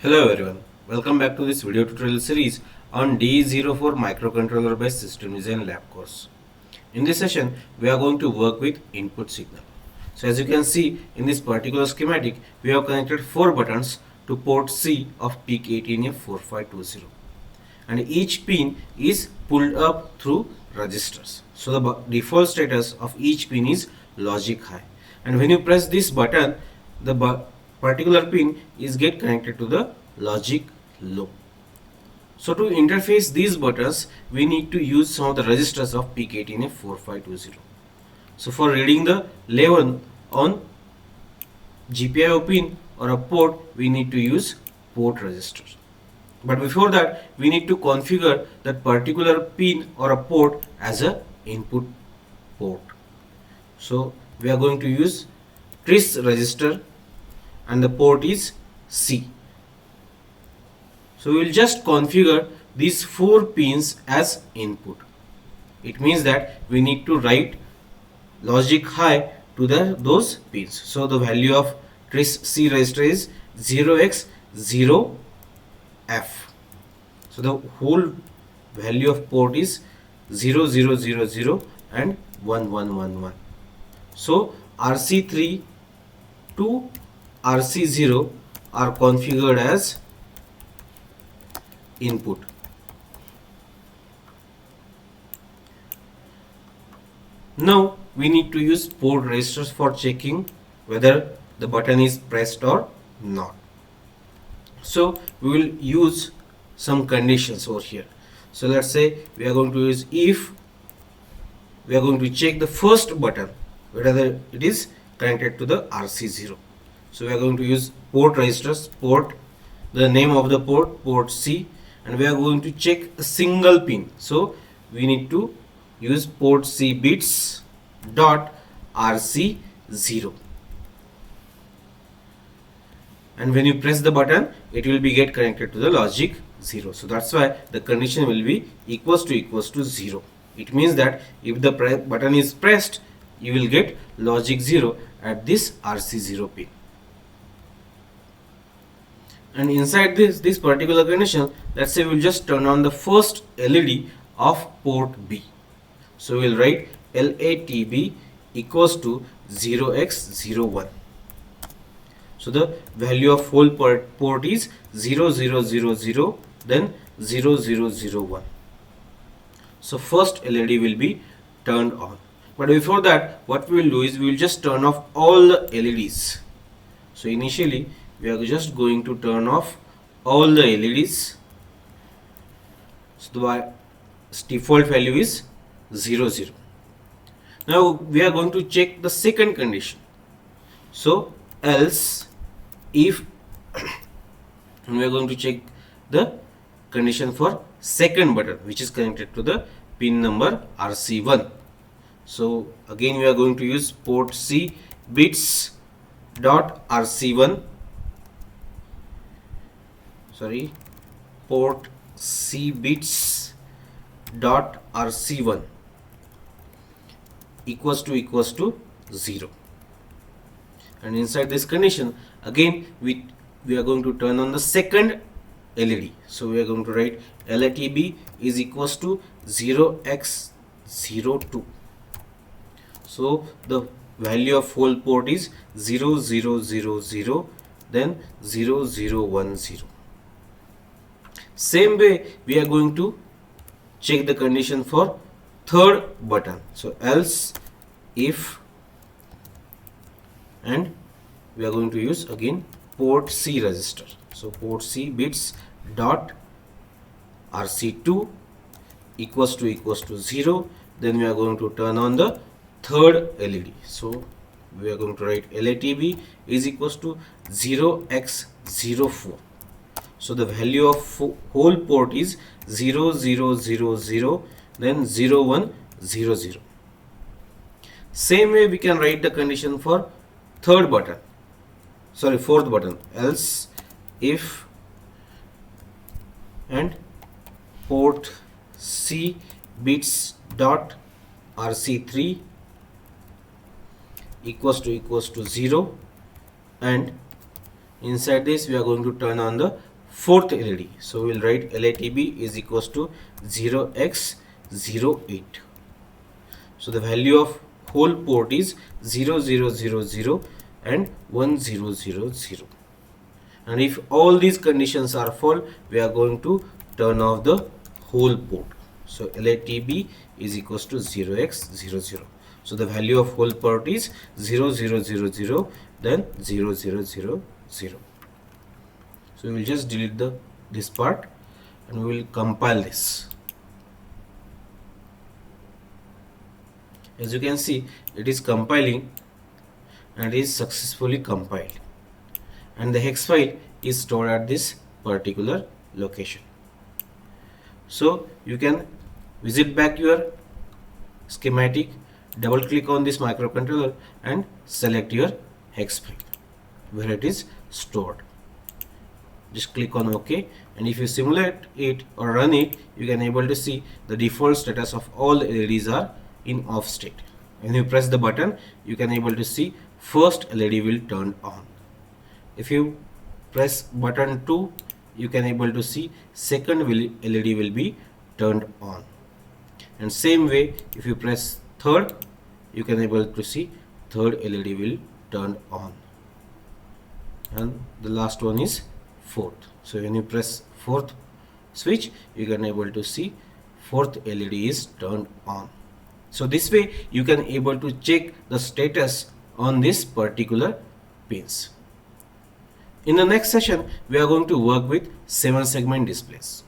Hello everyone, welcome back to this video tutorial series on D04 microcontroller based system design lab course. In this session, we are going to work with input signal. So as you can see in this particular schematic, we have connected 4 buttons to port C of PIC18f4520 and each pin is pulled up through registers. So the default status of each pin is logic high, and when you press this button, the particular pin is get connected to the logic low. So to interface these buttons, we need to use some of the registers of PIC18f4520. So for reading the level on GPIO pin or a port, we need to use port registers. But before that, we need to configure that particular pin or a port as a input port. So we are going to use TRIS register and the port is C. So we will just configure these 4 pins as input. It means that we need to write logic high to those pins. So the value of TRIS C register is 0x0F. So the whole value of port is 0000 and 1111. So RC3 to RC0 are configured as input. Now we need to use port registers for checking whether the button is pressed or not. So we will use some conditions over here. So let's say we are going to use if we are going to check the first button whether it is connected to the RC0. So we are going to use port registers, port, the name of the port C, and we are going to check a single pin. So we need to use port C bits dot RC0. And when you press the button, it will be get connected to the logic 0. So that's why the condition will be equals to 0. It means that if the button is pressed, you will get logic 0 at this RC0 pin. And inside this particular condition, let's say we'll just turn on the first LED of port B. So we'll write LATB equals to 0x01. So the value of whole port is 0000, then 0001. So first LED will be turned on. But before that, what we will do is we will just turn off all the LEDs. So initially we are just going to turn off all the LEDs. So the default value is 00. Now we are going to check the second condition. So else if we are going to check the condition for second button which is connected to the pin number RC1. So again we are going to use port C bits dot RC1, port C bits dot RC1 equals to 0. And inside this condition again we are going to turn on the second LED. So we are going to write LATB is equals to 0x02. So the value of whole port is 0000, then 0010. Same way we are going to check the condition for third button. So else if, and we are going to use again port C register. So port C bits dot RC2 equals to 0. Then we are going to turn on the third LED. So we are going to write LATB is equals to 0x04. So the value of whole port is 0000, then 0100. Same way we can write the condition for fourth button. Else if and port C bits dot RC3 equals to 0, and inside this we are going to turn on the fourth LED. So we'll write LATB is equals to 0x08. So the value of whole port is 0000 and 1000. And if all these conditions are false, we are going to turn off the whole port. So LATB is equals to 0x00. So the value of whole port is 0000, then 0000. So we will just delete this part and we will compile this. As you can see, it is compiling and is successfully compiled, and the hex file is stored at this particular location. So you can visit back your schematic, double click on this microcontroller and select your hex file where it is stored. Just click on OK, and if you simulate it or run it, you can able to see the default status of all LEDs are in off state. When you press the button, you can able to see first LED will turn on. If you press button 2, you can able to see second LED will be turned on. And same way, if you press third, you can able to see third LED will turn on. And the last one is fourth. So when you press fourth switch, you can able to see fourth LED is turned on. So this way you can able to check the status on this particular pins. In the next session, we are going to work with 7 segment displays.